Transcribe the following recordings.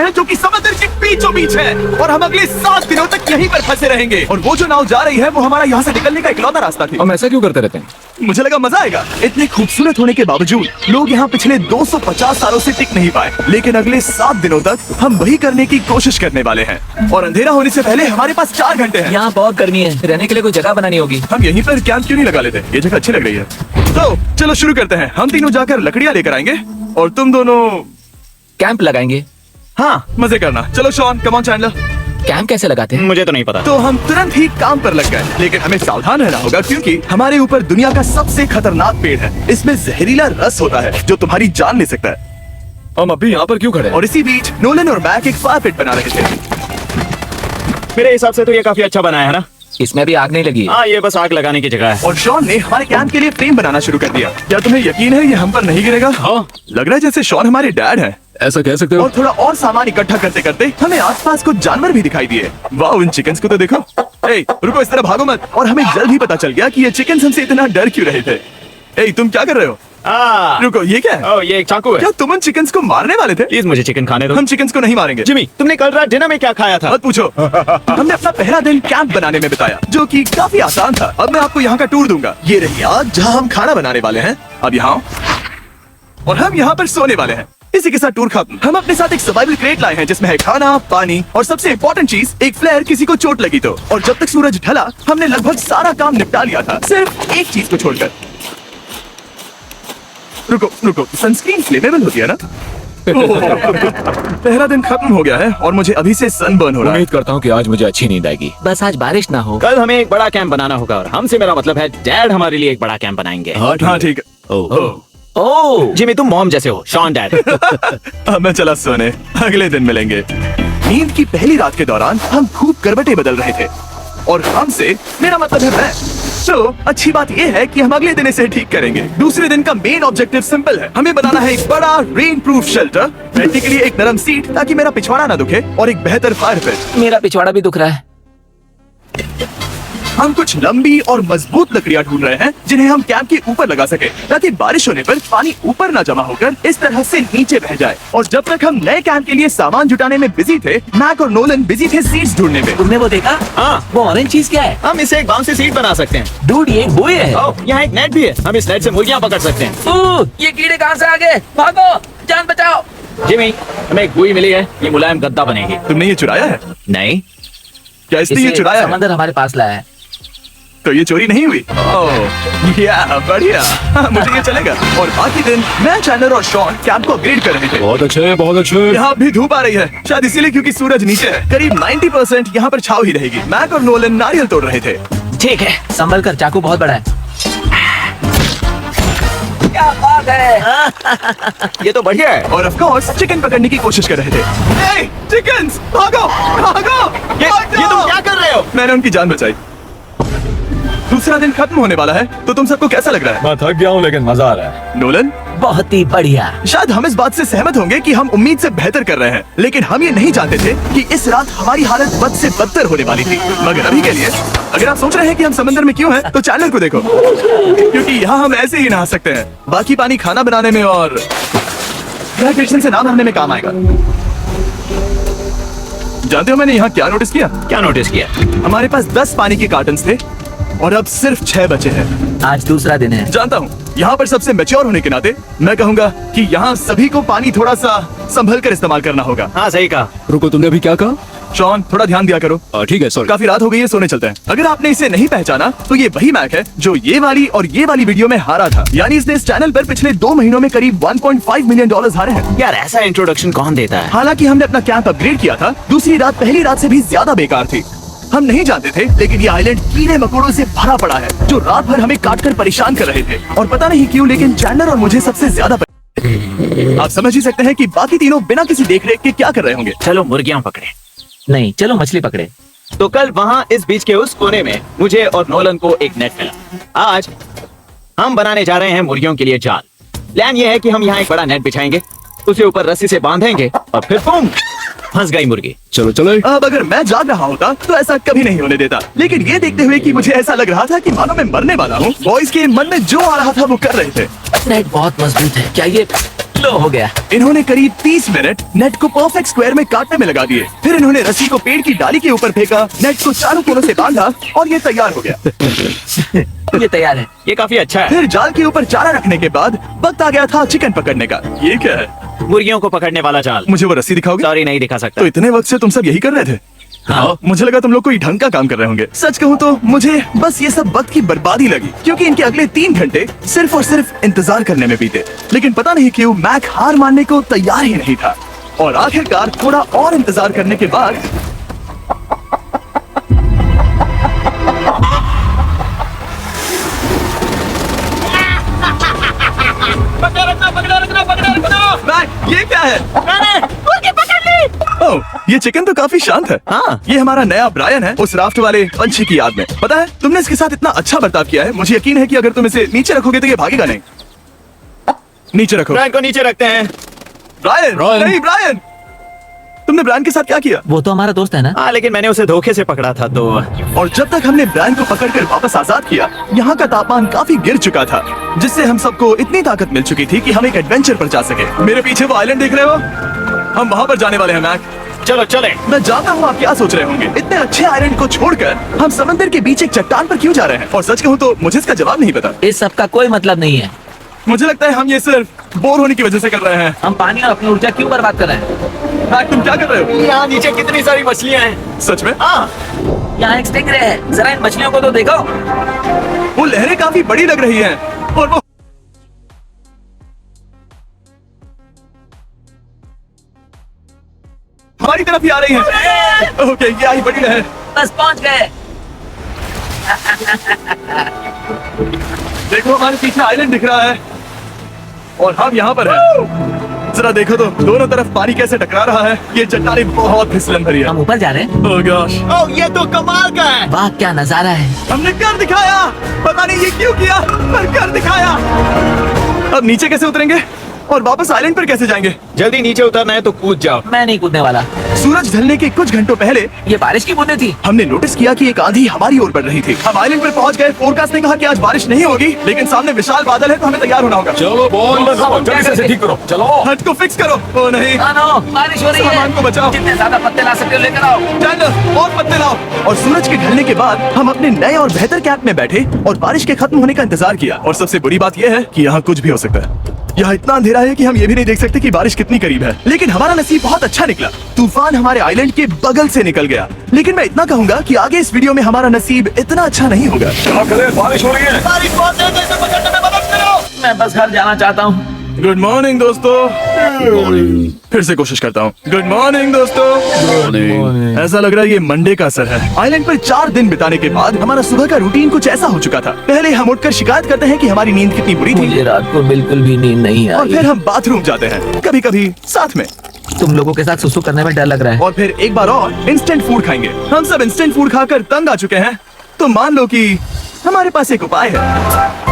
हैं जो कि समुद्र के बीचों बीच है, और हम अगले 7 दिनों तक यहीं पर फंसे रहेंगे। और वो जो नाव जा रही है वो हमारा यहाँ से निकलने का इकलौता रास्ता थी। हम ऐसा क्यों करते रहते हैं? मुझे लगा मजा आएगा। इतने खूबसूरत होने के बावजूद लोग यहाँ पिछले 250 सालों से टिक नहीं पाए, लेकिन अगले 7 दिनों तक हम वही करने की कोशिश करने वाले हैं। और अंधेरा होने से पहले हमारे पास 4 घंटे हैं। यहाँ बहुत गर्मी है, रहने के लिए कोई जगह बनानी होगी। हम यहीं पर कैंप क्यों नहीं लगा लेते? ये जगह अच्छी लग रही है। तो चलो शुरू करते हैं। हम तीनों जाकर लकड़ियाँ लेकर आएंगे और तुम दोनों कैंप लगाएंगे। हाँ, मजे करना। चलो Shawn, come on Chandler. Camp कैसे लगाते हैं? मुझे तो नहीं पता। तो हम तुरंत ही काम पर लग गए, लेकिन हमें सावधान रहना होगा क्योंकि हमारे ऊपर दुनिया का सबसे खतरनाक पेड़ है। इसमें जहरीला रस होता है जो तुम्हारी जान ले सकता है। हम अभी यहाँ पर क्यों खड़े हैं? और इसी बीच नोलन और मैक एक फायर पिट बना रहे थे। मेरे हिसाब से तो ये काफी अच्छा बनाया है ना। इसमें भी आग नहीं लगी। हाँ, ये बस आग लगाने की जगह है। और शॉन ने हमारे कैंप के लिए फ्रेम बनाना शुरू कर दिया। क्या तुम्हें यकीन है ये हम पर नहीं गिरेगा? हाँ। लग रहा है जैसे शॉन हमारे डैड हैं। ऐसा कह सकते हो? और थोड़ा और सामान इकट्ठा करते करते हमें आसपास कुछ जानवर भी दिखाई दिए। वाह, उन चिकन्स को तो देखो। ए, रुको, इस तरह भागो मत। और हमें जल्द ही पता चल गया कि ये चिकन्स हमसे इतना डर क्यों रहे थे। ए, तुम क्या कर रहे हो? रुको, ये क्या है? ये एक चाकू है। क्या तुम उन चिकन्स को मारने वाले थे? प्लीज मुझे चिकन खाने दो। हम चिकन्स को नहीं मारेंगे। जिमी, तुमने कल रात डिनर में क्या खाया था? मत पूछो। हमने अपना पहला दिन कैंप बनाने में बिताया, जो कि काफी आसान था। अब मैं आपको यहाँ का टूर दूंगा। ये रही आग जहाँ हम खाना बनाने वाले हैं। अब यहाँ, और हम यहाँ पर सोने वाले हैं। इसी के साथ टूर खत्म। हम अपने साथ एक सर्वाइवल क्रेट लाए हैं जिसमें है खाना, पानी और सबसे इम्पोर्टेंट चीज एक फ्लेयर, किसी को चोट लगी तो। और जब तक सूरज ढला हमने लगभग सारा काम निपटा लिया था, सिर्फ एक चीज को छोड़कर। रुको, सनस्क्रीन फ्लेमेबल होती है ना? पहला दिन खत्म हो गया है और मुझे अभी से सनबर्न हो रहा है। उम्मीद करता हूँ कि आज मुझे अच्छी नींद आएगी। बस आज बारिश ना हो। कल हमें एक बड़ा कैंप बनाना होगा, और हमसे मेरा मतलब है डैड हमारे लिए एक बड़ा कैंप बनाएंगे। हाँ ठीक है। ओह, जिमी, तुम मॉम जैसे हो, शॉन डैड। अब मैं चला सोने, अगले दिन मिलेंगे। नींद की पहली रात के दौरान हम खूब करवटें बदल रहे थे, और हमसे मेरा मतलब है मैं। तो अच्छी बात यह है कि हम अगले दिन इसे ठीक करेंगे। दूसरे दिन का मेन ऑब्जेक्टिव सिंपल है। हमें बनाना है एक बड़ा रेन प्रूफ शेल्टर, बैठने के लिए एक नरम सीट ताकि मेरा पिछवाड़ा ना दुखे, और एक बेहतर फायर पिट। मेरा पिछवाड़ा भी दुख रहा है। हम कुछ लंबी और मजबूत लकड़ियां ढूंढ रहे हैं जिन्हें हम कैंप के ऊपर लगा सके, ताकि बारिश होने पर पानी ऊपर ना जमा होकर इस तरह से नीचे बह जाए। और जब तक हम नए कैंप के लिए सामान जुटाने में बिजी थे, मैक और नोलन बिजी थे सीड्स ढूंढने में। तुमने वो देखा? हाँ। वो ऑरेंज चीज क्या है? हम इसे एक बाउंसी सीट बना सकते हैं। डूड, ये एक बुए है। यहाँ एक नेट भी है, हम इस नेट से मुर्गियाँ पकड़ सकते हैं। ओह, ये कीड़े कहाँ से आ गए? भागो, जान बचाओ। जिमी, हमें एक बुई मिली है, ये मुलायम गद्दा बनेगी। तुमने ये चुराया है? नहीं, क्या इसने ये इसे चुराया है? समंदर हमारे पास लाया है। तो ये चोरी नहीं हुई? ओह, या बढ़िया। मुझे ये चलेगा। और बाकी दिन मैं, चैंडलर और शॉन कैंप को अपग्रेड कर रहे थे। बहुत अच्छे, बहुत अच्छे। यहाँ भी धूप आ रही है, शायद इसीलिए क्योंकि सूरज नीचे है। करीब 90% यहाँ पर छाव ही रहेगी। मैक और नोलन नारियल तोड़ रहे थे। ठीक है, संभल कर, चाकू बहुत बड़ा है। क्या बात है। ये तो बढ़िया है। और ऑफ कोर्स चिकन पकड़ने की कोशिश कर रहे थे। ए, चिकन्स, भागो, भागो! ये तुम क्या कर रहे हो? मैंने उनकी जान बचाई। दूसरा दिन खत्म होने वाला है, तो तुम सबको कैसा लग रहा है? मैं थक गया हूँ लेकिन मजा आ रहा है। नोलन, बहुत ही बढ़िया। शायद हम इस बात से सहमत होंगे कि हम उम्मीद से बेहतर कर रहे हैं, लेकिन हम ये नहीं जानते थे कि इस रात हमारी हालत बद से बदतर होने वाली थी। मगर अभी के लिए, अगर आप सोच रहे हैं कि हम समंदर में क्यों हैं, तो चैनल को देखो, क्योंकि यहाँ हम ऐसे ही नहा सकते हैं। बाकी पानी खाना बनाने में और डिहाइड्रेशन से ना मरने में काम आएगा। जानते हो मैंने यहाँ क्या नोटिस किया? क्या नोटिस किया? हमारे पास 10 पानी के कार्टन्स थे और अब सिर्फ 6 बचे हैं। आज दूसरा दिन है। जानता हूँ, यहाँ पर सबसे मैच्योर होने के नाते मैं कहूँगा कि यहाँ सभी को पानी थोड़ा सा संभल कर इस्तेमाल करना होगा। हाँ, सही कहा। रुको, तुमने अभी क्या कहा? शॉन, थोड़ा ध्यान दिया करो। ठीक है, सॉरी। काफी रात हो गई है, सोने चलते हैं। अगर आपने इसे नहीं पहचाना तो ये वही मैक है जो ये वाली और ये वाली वीडियो में हारा था। यानी इसने इस चैनल पर पिछले 2 महीनों में करीब $1.5 मिलियन हारे हैं। यार, ऐसा इंट्रोडक्शन कौन देता है? हालांकि हमने अपना कैंप अपग्रेड किया था, दूसरी रात पहली रात से भी ज्यादा बेकार थी। हम नहीं जानते थे, लेकिन ये आइलैंड कीड़े मकोड़ों से भरा पड़ा है जो रात भर हमें काटकर परेशान कर रहे थे। और पता नहीं क्यों, लेकिन चैंडलर और मुझे सबसे ज्यादा आप समझ ही सकते हैं कि बाकी तीनों बिना किसी देखरेख के क्या कर रहे होंगे। चलो मुर्गियाँ पकड़े। नहीं, चलो मछली पकड़े। तो कल वहाँ इस बीच के उस कोने में मुझे और नोलन को एक नेट मिला। आज हम बनाने जा रहे हैं मुर्गियों के लिए जाल। प्लान ये है कि हम यहाँ एक बड़ा नेट बिछाएंगे, उसे ऊपर रस्सी से बांधेंगे और फिर बूम, फंस गई मुर्गी। चलो चलो। अब अगर मैं जाग रहा होता तो ऐसा कभी नहीं होने देता, लेकिन ये देखते हुए कि मुझे ऐसा लग रहा था कि मानो मैं मरने वाला हूँ, बॉयज के मन में जो आ रहा था वो कर रहे थे। नेट बहुत मजबूत है। क्या ये स्लो हो गया। इन्होंने करीब 30 मिनट नेट को परफेक्ट स्क्वायर में काटने में लगा दिए। फिर इन्होंने रस्सी को पेड़ की डाली के ऊपर फेंका, नेट को चारों कोनों से बांधा और ये तैयार हो गया। ये तैयार है। ये काफी अच्छा है। फिर जाल के ऊपर चारा रखने के बाद वक्त आ गया था चिकन पकड़ने का। ये क्या है? मुर्गियों को पकड़ने वाला जाल। मुझे वो रस्सी दिखाओगे? सॉरी, नहीं दिखा सकता। तो इतने वक्त से तुम सब यही कर रहे थे? हाँ। मुझे लगा तुम लोग कोई ढंग का काम कर रहे होंगे। सच कहूँ तो मुझे बस ये सब वक्त की बर्बादी लगी, क्योंकि इनके अगले 3 घंटे सिर्फ और सिर्फ इंतजार करने में बीते। लेकिन पता नहीं क्यों मैक हार मानने को तैयार ही नहीं था और आखिरकार थोड़ा और इंतजार करने के बाद मैक, ये क्या है? ओह, ये चिकन तो काफी शांत है। हाँ। ये हमारा नया ब्रायन है, उस राफ्ट वाले पंछी की याद में। पता है, तुमने इसके साथ इतना अच्छा बर्ताव किया है, मुझे यकीन है कि अगर तुम इसे नीचे रखोगे तो ये भागेगा नहीं। नीचे रखो। ब्रायन को नीचे रखते हैं। Brian, Brian. नहीं ब्रायन। तुमने ब्रायन के साथ क्या किया? वो तो हमारा दोस्त है ना। हाँ, लेकिन मैंने उसे धोखे से पकड़ा था तो। और जब तक हमने ब्रायन को पकड़कर वापस आजाद किया, यहाँ का तापमान काफी गिर चुका था, जिससे हम सबको इतनी ताकत मिल चुकी थी कि हम एक एडवेंचर पर जा सके। मेरे पीछे वो आइलैंड देख रहे हो? हम वहाँ पर जाने वाले हैं मैक। चलो चले। मैं जानता हूँ आप क्या सोच रहे होंगे, इतने अच्छे आइलैंड को छोड़कर हम समंदर के बीच एक चट्टान पर क्यों जा रहे हैं? और सच कहूँ तो मुझे इसका जवाब नहीं पता। इस सब का कोई मतलब नहीं है। मुझे लगता है हम ये सिर्फ बोर होने की वजह से कर रहे हैं। हम पानी और अपनी ऊर्जा क्यों बर्बाद कर रहे हैं? मैक, तुम क्या कर रहे हो? यहाँ नीचे कितनी सारी मछलियाँ हैं। सच में? हाँ, यहाँ एक स्टिंगरे है, जरा इन मछलियों को तो देखो। वो लहरें काफी बड़ी लग रही हैं और वो हमारी तरफ ही आ रही हैं। ओके, ये आई बड़ी लहर। बस पहुँच गए। देखो, हमारे पीछे आइलैंड दिख रहा है और हम यहाँ पर हैं। जरा देखो तो दोनों तरफ पानी कैसे टकरा रहा है। ये चट्टानें बहुत फिसलन भरी है। हम ऊपर जा रहे हैं। ओह गॉश, ओह, ये तो कमाल का है। वाह, क्या नजारा है। हमने कर दिखाया। पता नहीं ये क्यों किया, पर कर दिखाया। अब नीचे कैसे उतरेंगे और वापस आइलैंड पर कैसे जाएंगे? जल्दी नीचे उतरना है तो कूद जाओ। मैं नहीं कूदने वाला। सूरज ढलने के कुछ घंटों पहले ये बारिश की बूंदें थी। हमने नोटिस किया कि एक आंधी हमारी ओर बढ़ रही थी। हम आइलैंड पर पहुंच गए। फोरकास्ट ने कहा कि आज बारिश नहीं होगी, लेकिन सामने विशाल बादल है तो हमें तैयार होना होगा। चलो बॉल, जल्दी से इसे ठीक करो। चलो। हट को फिक्स करो। ओ नहीं, नो, बारिश हो रही है। सामान को बचाओ। जितने ज्यादा पत्ते ला सकते हो लेकर आओ। चैंडलर, और पत्ते लाओ। और सूरज के ढलने के बाद हम अपने नए और बेहतर कैंप में बैठे और बारिश के खत्म होने का इंतजार किया। और सबसे बुरी बात यह है कि यहाँ कुछ भी हो सकता है। यहाँ इतना अंधेरा है कि हम ये भी नहीं देख सकते कि बारिश कितनी करीब है। लेकिन हमारा नसीब बहुत अच्छा निकला। तूफान हमारे आइलैंड के बगल से निकल गया। लेकिन मैं इतना कहूंगा कि आगे इस वीडियो में हमारा नसीब इतना अच्छा नहीं होगा। क्या करें, बारिश हो रही है। बारिश बहुत तेज है, इसे पकड़ने में मदद करो। मैं बस घर जाना चाहता हूँ। गुड मॉर्निंग दोस्तों। फिर से कोशिश करता हूँ। गुड मॉर्निंग दोस्तों। ऐसा लग रहा है ये मंडे का असर है। आइलैंड पर 4 दिन बिताने के बाद हमारा सुबह का रूटीन कुछ ऐसा हो चुका था। पहले हम उठकर शिकायत करते हैं कि हमारी नींद कितनी बुरी थी, मुझे रात को बिल्कुल भी नींद नहीं और आई। फिर हम बाथरूम जाते हैं, कभी कभी साथ में, तुम लोगों के साथ सुसु करने में डर लग रहा है। और फिर एक बार और इंस्टेंट फूड खाएंगे। हम सब इंस्टेंट फूड खाकर तंग आ चुके हैं, तो मान लो कि हमारे पास एक उपाय है।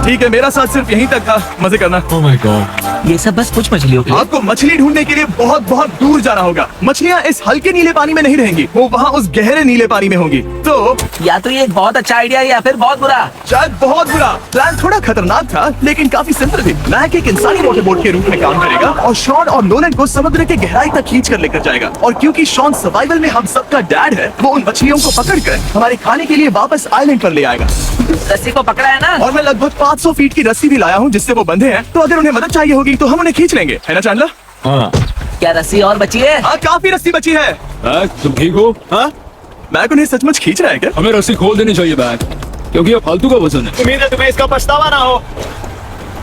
ठीक है, मेरा साथ सिर्फ यहीं तक था। मजे करना। Oh my God। ये सब बस कुछ मछलियों के लिए। आपको मछली ढूंढने के लिए बहुत बहुत दूर जाना होगा। मछलियाँ इस हल्के नीले पानी में नहीं रहेंगी, वो वहाँ उस गहरे नीले पानी में होंगी। तो या तो ये एक बहुत अच्छा आइडिया है या फिर बहुत बुरा। शायद बहुत बुरा। प्लान थोड़ा खतरनाक था, लेकिन काफी सिंपल भी। मैक एक इंसानी मोटरबोट के रूप में काम करेगा और शॉन और नोलन को समुद्र के गहराई तक खींच कर लेकर जाएगा। और क्योंकि शॉन सर्वाइवल में हम सबका डैड है, वो उन मछलियों को पकड़कर हमारे खाने के लिए वापस आइलैंड पर ले आएगा। रस्सी को पकड़ा है ना? और मैं लगभग 500 फीट की रस्सी भी लाया हूँ जिससे वो बंधे हैं, तो अगर उन्हें मदद चाहिए होगी तो हम उन्हें खींच लेंगे, है ना चैंडलर? हाँ। क्या रस्सी और बची है? हाँ, काफी रस्सी बची है। बैग, तुम ठीक हो? हाँ, मैक उन्हें सचमुच खींच रहा है क्या? हमें रस्सी खोल देनी चाहिए बैग, क्योंकि ये फालतू का वजन है। उम्मीद है तुम्हें इसका पछतावा ना हो।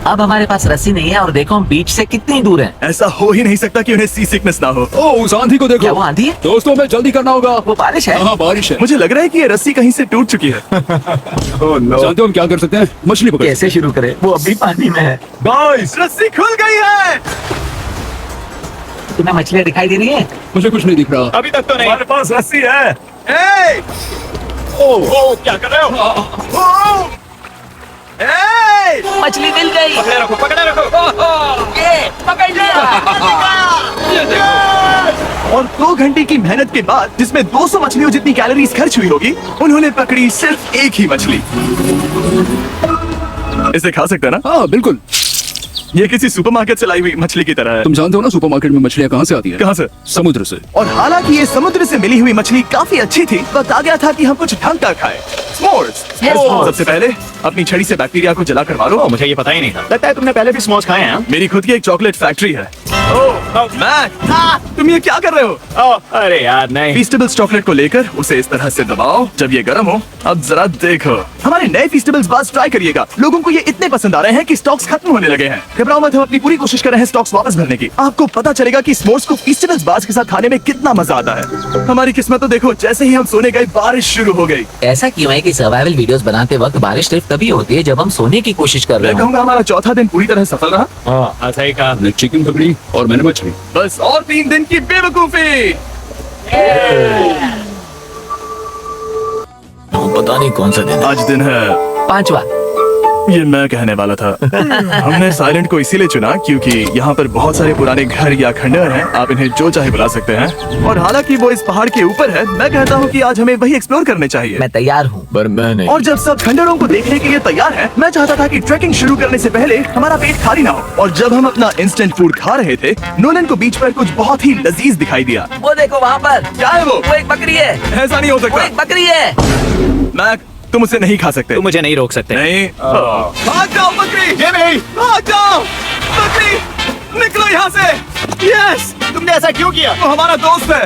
अब हमारे पास रस्सी नहीं है और देखो हम बीच से कितनी दूर हैं। ऐसा हो ही नहीं सकता कि उन्हें सी सिकनेस ना हो। ओ, उस आंधी को देखो। क्या वो आंधी है? दोस्तों, हमें जल्दी करना होगा। वो बारिश है। हाँ, बारिश है। मुझे लग रहा है कि ये रस्सी कहीं से टूट चुकी है। जानते हो हम क्या कर सकते हैं? मछली पकड़। कैसे शुरू करें? वो अभी पानी में है। गाइस, रस्सी खुल गई है। तुम्हें मछलियाँ दिखाई दे रही है? मुझे कुछ नहीं दिख रहा। अभी तक तो नहीं। हमारे पास रस्सी है। ए! ओह, क्या कर रहे हो? ओ! ए! मछली मिल गई। पकड़े रखो, पकड़े रखो। ये पकड़ लिया। और 2 घंटे की मेहनत के बाद, जिसमें 200 मछलियों जितनी कैलोरीज खर्च हुई होगी, उन्होंने पकड़ी सिर्फ एक ही मछली। इसे खा सकते हैं ना? हाँ, बिल्कुल। ये किसी सुपरमार्केट से लाई हुई मछली की तरह है। तुम जानते हो ना सुपरमार्केट में मछलियाँ कहाँ से आती है? कहाँ से? समुद्र से। और हालांकि ये समुद्र से मिली हुई मछली काफी अच्छी थी, वक्त आ गया था कि हम कुछ ढंग का खाएं। S'mores। सबसे पहले अपनी छड़ी से बैक्टीरिया को जला कर मारो। ओ, मुझे ये पता ही नहीं था। लगता है तुमने पहले भी स्मोक्स खाए हैं। मेरी खुद की एक चॉकलेट फैक्ट्री है। मैक, तुम ये क्या कर रहे हो? अरे यार नहीं। फीस्टेबल्स चॉकलेट को लेकर उसे इस तरह से दबाओ जब ये गर्म हो। अब जरा देखो, हमारे नए फीस्टेबल्स बार्स ट्राई करिएगा। लोगों को ये इतने पसंद आ रहे हैं कि स्टॉक्स खत्म होने लगे हैं। घबराओ मत, हम अपनी पूरी कोशिश कर रहे हैं स्टॉक्स वापस भरने की। आपको पता चलेगा कि स्मोर्स को फीस्टेबल्स बार्स के साथ खाने में कितना मजा आता है। हमारी किस्मत तो देखो, जैसे ही हम सोने गए बारिश शुरू हो गई। ऐसा क्यों है कि सर्वाइवल वीडियोस बनाते वक्त बारिश सिर्फ तभी होती है जब हम सोने की कोशिश कर रहे मैं हो। कहूँगा हमारा चौथा दिन पूरी तरह सफल रहा। हाँ सही कहा। मैंने चिकन पकड़ी और मैंने मछली। बस और 3 दिन की बेवकूफी। पता नहीं कौन सा दिन है। आज दिन है 5वां। ये मैं कहने वाला था। हमने साइलेंट को इसीलिए चुना क्योंकि यहाँ पर बहुत सारे पुराने घर या खंडहर हैं। आप इन्हें जो चाहे बुला सकते हैं। और हालांकि वो इस पहाड़ के ऊपर है, मैं कहता हूँ कि आज हमें वही एक्सप्लोर करने चाहिए। मैं तैयार हूँ। पर मैं नहीं। और जब सब खंडहरों को देखने के लिए तैयार हैं, मैं चाहता था कि ट्रैकिंग शुरू करने से पहले हमारा पेट खाली ना हो। और जब हम अपना इंस्टेंट फूड खा रहे थे, नोलन को बीच पर कुछ बहुत ही लजीज दिखाई दिया। वो देखो वहाँ पर। क्या है वो? वो एक बकरी है। ऐसा नहीं हो वो सकता। एक बकरी है। मैक, तुम उसे नहीं खा सकते। तुम मुझे नहीं रोक सकते। नहीं। भाग जाओ बकरी। ये नहीं। भाग जाओ बकरी, निकलो यहाँ से। यस, तुमने ऐसा क्यों किया? वो हमारा दोस्त है।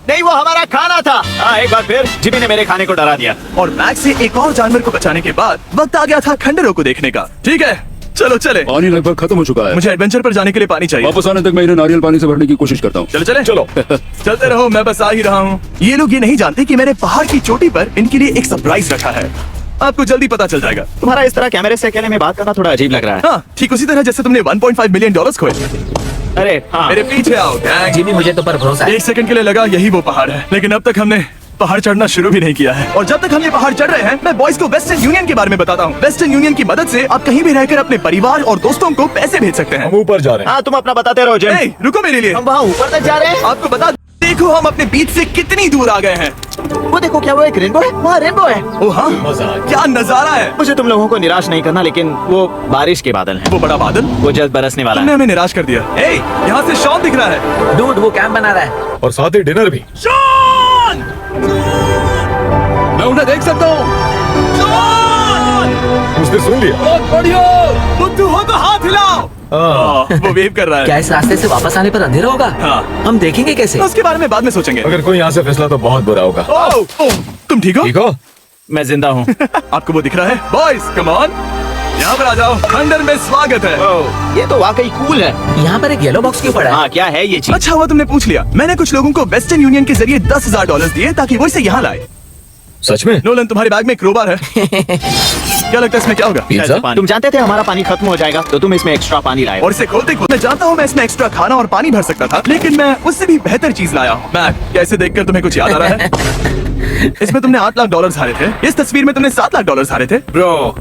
नहीं, वो हमारा खाना था। हाँ, एक बार फिर जिमी ने मेरे खाने को डरा दिया। और मैक से एक और जानवर को बचाने के बाद वक्त आ गया था खंडहरों को देखने का। ठीक है, चलो चले। पानी लगभग खत्म हो चुका है। मुझे एडवेंचर पर जाने के लिए पानी चाहिए। वापस आने तक मैं इन्हें नारियल पानी से भरने की कोशिश करता हूँ। चलो चले। चलो चलते रहो, मैं बस आ ही रहा हूँ। ये लोग ये नहीं जानते कि मैंने पहाड़ की चोटी पर इनके लिए एक सरप्राइज रखा है। आपको जल्दी पता चल जाएगा। तुम्हारा इस तरह कैमरे से अकेले में बात करना थोड़ा अजीब लग रहा है। हाँ, ठीक उसी तरह जैसे तुमने 1.5 मिलियन डॉलर्स खोए। अरे हाँ। मेरे पीछे आओ गैंग। जिमी मुझे तो पर भरोसा है। एक सेकंड के लिए लगा यही वो पहाड़ है, लेकिन अब तक हमने पहाड़ चढ़ना शुरू भी नहीं किया है। और जब तक हम ये पहाड़ चढ़ रहे हैं, मैं बॉयज को वेस्टर्न यूनियन के बारे में बताता हूँ। वेस्टर्न यूनियन की मदद से आप कहीं भी रहकर अपने परिवार और दोस्तों को पैसे भेज सकते हैं। ऊपर जा रहे हैं। हाँ, तुम अपना बताते रहो जिम। ए, रुको मेरे लिए। हम वहाँ ऊपर तक जा रहे हैं। आपको बता, देखो हम अपने बीच से कितनी दूर आ गए हैं। वो देखो, क्या वो एक रेनबो है? वहाँ रेनबो है। ओ हाँ, क्या नजारा है। मुझे तुम लोगों को निराश नहीं करना, लेकिन वो बारिश के बादल हैं। वो बड़ा बादल, वो जल्द बरसने वाला तुमने है। हमें निराश कर दिया। ए, यहाँ से शॉन दिख रहा है। डूड वो कैंप बना रहा है। और साथ ही डिनर भी। शॉन! मैं उन्हें देख सकता हूँ। शॉन! उसने सुन लिया। बहुत बढ़िया। बुद्धू हो तो हाथ हिलाओ। वो वेव कर रहा क्या है। इस रास्ते से वापस आने पर अंधेरा होगा? हाँ। हम देखेंगे कैसे? उसके बारे में बाद में सोचेंगे। अगर कोई यहाँ से फिसला तो बहुत बुरा होगा। ओ, तुम ठीक हो? ठीक हो? मैं जिंदा हूँ। आपको वो दिख रहा है? बॉयज कम ऑन, यहाँ पर आ जाओ। खंडर में स्वागत है। ओह, ये तो वाकई कूल है। यहाँ पर एक येलो बॉक्स क्यों पड़ा है? हाँ, क्या है ये चीज? अच्छा हुआ तुमने पूछ लिया। मैंने कुछ लोगों को वेस्टर्न यूनियन के जरिए $10,000 दिए ताकि वो इसे यहाँ लाए। सच में? नोलन, तुम्हारे बैग में क्रोबार है। क्या लगता है इसमें क्या होगा? पिज्जा? तुम जानते थे हमारा पानी खत्म हो जाएगा, तो तुम इसमें एक्स्ट्रा पानी लाए। और इसे खोलते खोलते मैं जानता हूँ मैं इसमें एक्स्ट्रा खाना और पानी भर सकता था, लेकिन मैं उससे भी बेहतर चीज लाया हूँ। मैक, क्या इसे देखकर तुम्हें कुछ याद आ रहा है? इसमें तुमने $8 लाख हारे थे। इस तस्वीर में तुमने $7 लाख हारे थे। ब्रो,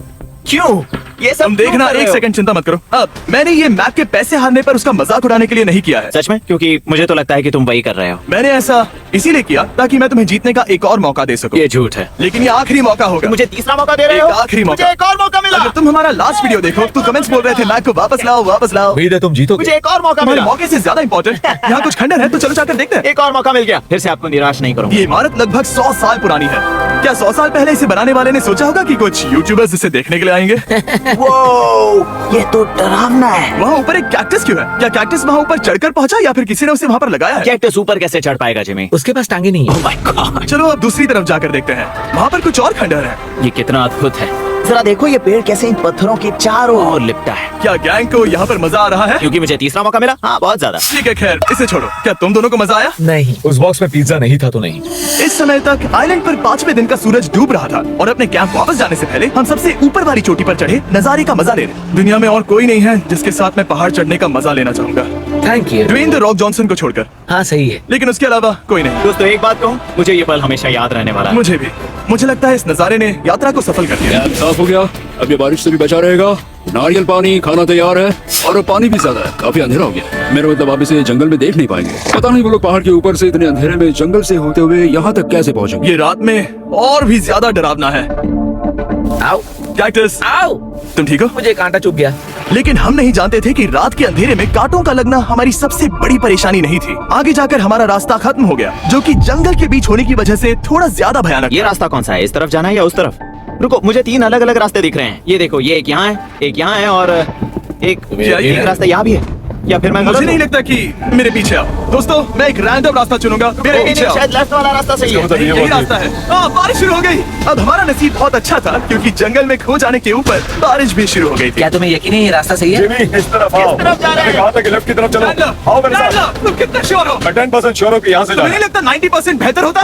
क्यों ये सब तुम क्यों देखना, कर रहे एक हो? सेकंड चिंता मत करो। अब मैंने ये मैक के पैसे हारने पर उसका मजाक उड़ाने के लिए नहीं किया है। सच में? क्योंकि मुझे तो लगता है कि तुम वही कर रहे हो। मैंने ऐसा इसीलिए किया ताकि मैं तुम्हें जीतने का एक और मौका दे सकूं। ये झूठ है। लेकिन ये आखिरी मौका होगा। मुझे तीसरा मौका दे रहे हो? एक आखिरी मौका। मुझे एक और मौका मिला। अगर तुम हमारा लास्ट वीडियो देखो तो कमेंट्स बोल रहे थे मैक को वापस लाओ, वापस लाओ। उम्मीद है तुम जीतोगे। मुझे एक और मौका तुम्हारे मिला। मौके से ज्यादा इंपॉर्टेंट यहाँ कुछ खंडर है, तो चलो जाकर देखते हैं। एक और मौका मिल गया। फिर से आपको निराश नहीं करूंगा। ये इमारत लगभग 100 साल पुरानी है। क्या 100 साल पहले इसे बनाने वाले ने सोचा होगा कि कुछ यूट्यूबर्स इसे देखने के लिए आएंगे? ये तो डरावना है। वहाँ ऊपर एक कैक्टस क्यों है? क्या कैक्टस वहाँ ऊपर चढ़कर पहुँचा या फिर किसी ने उसे वहाँ पर लगाया है? कैक्टस ऊपर कैसे चढ़ पाएगा जिमी? उसके पास टांगे नहीं है। Oh my God! चलो अब दूसरी तरफ जाकर देखते हैं। वहाँ पर कुछ और खंडर है। ये कितना अद्भुत है। जरा देखो, ये पेड़ कैसे इन पत्थरों के चारों ओर लिपटा है। क्या गैंग को यहाँ पर मजा आ रहा है? क्योंकि मुझे तीसरा मौका मिला। हाँ, बहुत ज्यादा। ठीक है, खैर इसे छोड़ो। क्या तुम दोनों को मजा आया? नहीं। उस बॉक्स में पिज्जा नहीं था तो नहीं। इस समय तक आइलैंड पर 5वें दिन का सूरज डूब रहा था और अपने कैंप वापस जाने से पहले हम सबसे ऊपर वाली चोटी पर चढ़े नजारे का मजा ले रहे। दुनिया में और कोई नहीं है जिसके साथ मैं पहाड़ चढ़ने का मजा लेना चाहूंगा, thank you. Dwayne the Rock Johnson को छोड़कर। हाँ सही है। लेकिन उसके अलावा कोई नहीं। दोस्तों, एक बात कहूँ, मुझे ये पल हमेशा याद रहने वाला है। मुझे भी। मुझे लगता है इस नजारे ने यात्रा को सफल कर दिया। कैंप साफ हो गया। अब ये बारिश से भी बचा रहेगा। नारियल पानी, खाना तैयार है और अब पानी भी ज्यादा है। काफी अंधेरा हो गया। मेरा मतलब आप इसे जंगल में देख नहीं पाएंगे। पता नहीं वो लोग पहाड़ के ऊपर से इतने अंधेरे में जंगल से होते हुए यहाँ तक कैसे पहुँचेंगे। ये रात में और भी ज्यादा डरावना है। आओ। कैक्टस, आओ, तुम ठीक हो? मुझे कांटा चुभ गया। लेकिन हम नहीं जानते थे कि रात के अंधेरे में कांटों का लगना हमारी सबसे बड़ी परेशानी नहीं थी। आगे जाकर हमारा रास्ता खत्म हो गया, जो कि जंगल के बीच होने की वजह से थोड़ा ज्यादा भयानक ये था। रास्ता कौन सा है? इस तरफ जाना है या उस तरफ? रुको, मुझे 3 अलग अलग रास्ते दिख रहे हैं। ये देखो, ये एक यहाँ है, एक यहाँ है और एक क्या ये है? रास्ता यहाँ भी है। या फिर मैं मुझे गलत नहीं हूँ? लगता कि मेरे पीछे आओ। दोस्तों, मैं एक रैंडम रास्ता चुनूंगा, मेरे नहीं, पीछे नहीं, आओ। शायद लेफ्ट वाला रास्ता सही है। नहीं, यही रास्ता है। बारिश शुरू हो गई। अब हमारा नसीब बहुत अच्छा था, क्योंकि जंगल में खो जाने के ऊपर बारिश भी शुरू हो गई थी। क्या तुम्हें यकीन है ये रास्ता सही है? जिमी, इस तरफ आओ। तरफ जा रहे हैं? मैंने कहा था कि लेफ्ट की तरफ चलो। आओ मेरे साथ। तुम कितने श्योर हो? मैं 10% श्योर हूँ कि यहाँ से तुम्हें नहीं जाना। लगता 90% बेहतर होता?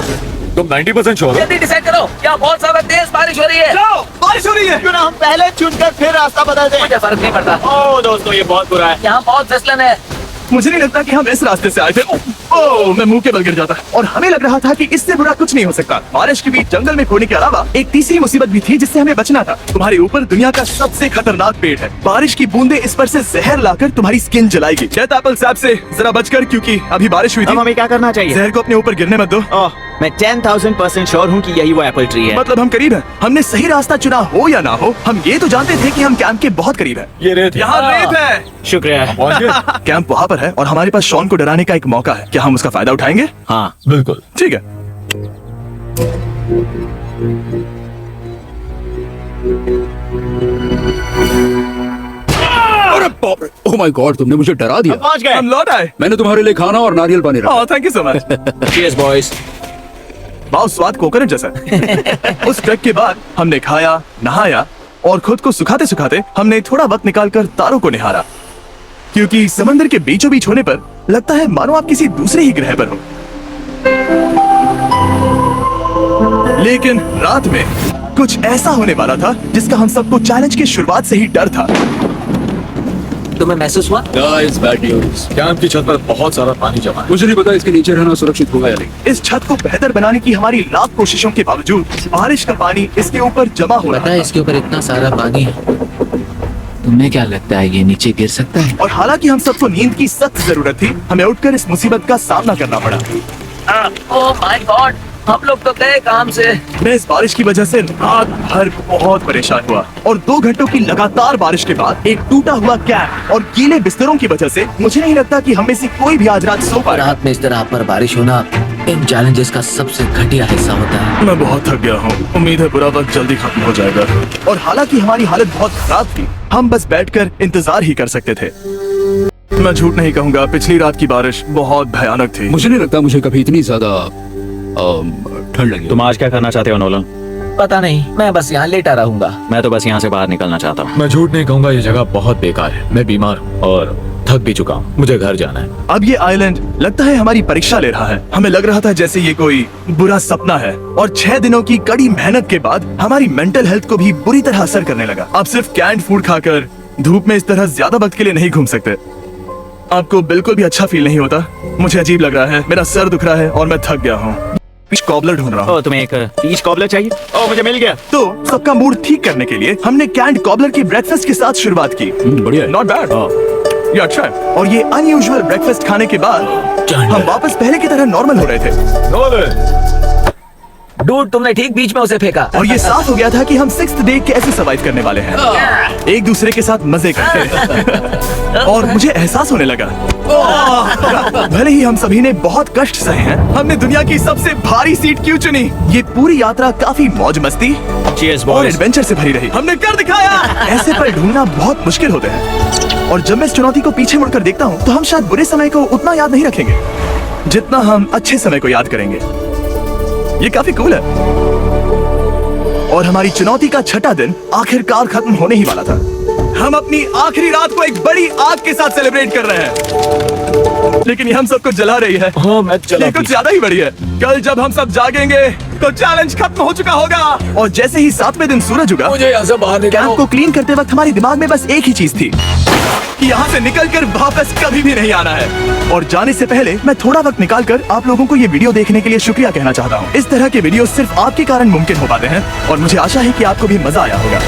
तुम 90% श्योर हो? जल्दी डिसाइड करो, यहाँ बहुत ज्यादा तेज बारिश हो रही है। जाओ, बारिश हो रही है। क्यों ना हम पहले चुनकर फिर रास्ता बदल दें? मुझे फर्क नहीं पड़ता, ओह दोस्तों, ये बहुत बुरा है। यहाँ बहुत फिसलन है। मुझे नहीं लगता कि हम इस रास्ते से आए थे। ओह, मैं मुंह के बल गिर जाता। और हमें लग रहा था कि इससे बुरा कुछ नहीं हो सकता। बारिश के बीच जंगल में खोने के अलावा एक तीसरी मुसीबत भी थी जिससे हमें बचना था। तुम्हारे ऊपर दुनिया का सबसे खतरनाक पेड़ है। बारिश की बूंदें इस पर से जहर लाकर तुम्हारी स्किन जलाएगी। शेत एप्पल साहब से जरा बचकर, क्योंकि अभी बारिश हुई अब थी। हमें क्या करना चाहिए? जहर को अपने ऊपर गिरने मत दो। ओह, मैं 10,000% श्योर हूँ कि यही वो एप्पल ट्री है। मतलब हम करीब हैं। हमने सही रास्ता चुना हो या ना हो, हम ये तो जानते थे कि हम कैंप के बहुत करीब हैं। ये रेत है। यहाँ रेत है। शुक्रिया। पहुंच गए? कैंप वहाँ पर है और हमारे पास शॉन को डराने का एक मौका है। क्या हम उसका फायदा उठाएंगे? हाँ, बिल्कुल। ठीक है। अरे बाप रे, ओह माय गॉड, तुमने मुझे डरा दिया। पहुँच गए। हम लौट आए। मैंने तुम्हारे लिए खाना और नारियल पानी रखा। Oh, thank you so much. Cheers, boys। बहुत स्वाद कोकोनट जैसा। उस ट्रैक के बाद हमने खाया, नहाया और खुद को सुखाते सुखाते हमने थोड़ा वक्त निकालकर तारों को निहारा, क्योंकि समंदर के बीचों बीच होने पर लगता है मानो आप किसी दूसरे ही ग्रह पर हो। लेकिन रात में कुछ ऐसा होने वाला था जिसका हम सबको चैलेंज की शुरुआत से ही डर था। तुम्हें महसूस हुआ? Guys, bad news. कैंप की छत पर बहुत सारा पानी जमा है। मुझे नहीं पता इसके नीचे रहना सुरक्षित होगा या नहीं। इस छत को बेहतर बनाने की हमारी लाख कोशिशों के बावजूद बारिश का पानी इसके ऊपर जमा हो पता रहा है था। इसके ऊपर इतना सारा पानी है, तुम्हें क्या लगता है ये नीचे गिर सकता है? और हालांकि हम सबको नींद की सख्त जरूरत थी, हमें उठकर इस मुसीबत का सामना करना पड़ा। ओह माय गॉड, हम लोग तो गए काम से। मैं इस बारिश की वजह से रात भर बहुत परेशान हुआ और 2 घंटों की लगातार बारिश के बाद एक टूटा हुआ कैंप और गीले बिस्तरों की वजह से मुझे नहीं लगता कि हम में से कोई भी आज रात सो पाएगा। रात में इस तरह पर बारिश होना इन चैलेंजेस का सबसे घटिया हिस्सा होता है। मैं बहुत थक गया हूँ। उम्मीद है बुरा वक्त जल्दी खत्म हो जाएगा। और हालांकि हमारी हालत बहुत खराब थी, हम बस बैठकर इंतजार ही कर सकते थे। मैं झूठ नहीं कहूँगा, पिछली रात की बारिश बहुत भयानक थी। मुझे नहीं लगता मुझे कभी इतनी ज्यादा ठंड लगी। तुम आज क्या करना चाहते हो नोलन? पता नहीं, मैं बस यहाँ लेटा रहूंगा। मैं तो बस यहाँ से बाहर निकलना चाहता हूँ। मैं झूठ नहीं कहूंगा, ये जगह बहुत बेकार है। मैं बीमार हूँ और थक भी चुका हूँ। मुझे घर जाना है। अब ये आइलैंड लगता है हमारी परीक्षा ले रहा है। हमें लग रहा था जैसे ये कोई बुरा सपना है और 6 दिनों की कड़ी मेहनत के बाद हमारी मेंटल हेल्थ को भी बुरी तरह असर करने लगा। अब सिर्फ कैंड फूड खाकर धूप में इस तरह ज्यादा वक्त के लिए नहीं घूम सकते। आपको बिल्कुल भी अच्छा फील नहीं होता? मुझे अजीब लग रहा है, मेरा सर दुख रहा है और मैं थक गया हूँ। पीच कॉबलर ढूंढ रहा हूँ। ओह, तुम्हें एक पीच कॉबलर चाहिए? ओह, मुझे मिल गया। तो सबका मूड ठीक करने के लिए हमने कैंड कॉबलर की ब्रेकफास्ट के साथ शुरुआत की। बढ़िया है। Not bad. या अच्छा है। और ये अनयूजुअल ब्रेकफास्ट खाने के बाद हम वापस पहले की तरह नॉर्मल हो रहे थे डूड, तुमने ठीक बीच में उसे फेंका। और ये साफ हो गया था कि हम 6th डे कैसे सर्वाइव करने वाले हैं, एक दूसरे के साथ मजे करते। और मुझे एहसास होने लगा, भले ही हम सभी ने बहुत कष्ट सहे हैं, हमने दुनिया की सबसे भारी सीट क्यों चुनी। ये पूरी यात्रा काफी मौज मस्ती Cheers, और boys। एडवेंचर से भरी रही। हमने कर दिखाया। ऐसे पल ढूंढना बहुत मुश्किल होते हैं और जब मैं इस चुनौती को पीछे मुड़कर देखता हूँ तो हम शायद बुरे समय को उतना याद नहीं रखेंगे जितना हम अच्छे समय को याद करेंगे। ये काफी कूल है। और हमारी चुनौती का 6ठा दिन आखिरकार खत्म होने ही वाला था। हम अपनी आखिरी रात को एक बड़ी आग के साथ सेलिब्रेट कर रहे हैं, लेकिन ये हम सबको जला रही है। हाँ, मैं चला ये कुछ ज्यादा ही बड़ी है। कल जब हम सब जागेंगे तो चैलेंज खत्म हो चुका होगा। और जैसे ही 7वें दिन सूरज उगा, मुझे यहाँ से बाहर कैंप निकालो। को क्लीन करते वक्त हमारे दिमाग में बस एक ही चीज थी कि यहाँ से निकलकर वापस कभी भी नहीं आना है। और जाने से पहले मैं थोड़ा वक्त निकालकर आप लोगों को ये वीडियो देखने के लिए शुक्रिया कहना चाहता हूँ। इस तरह के वीडियो सिर्फ आपके कारण मुमकिन हो पाते हैं और मुझे आशा है कि आपको भी मजा आया होगा।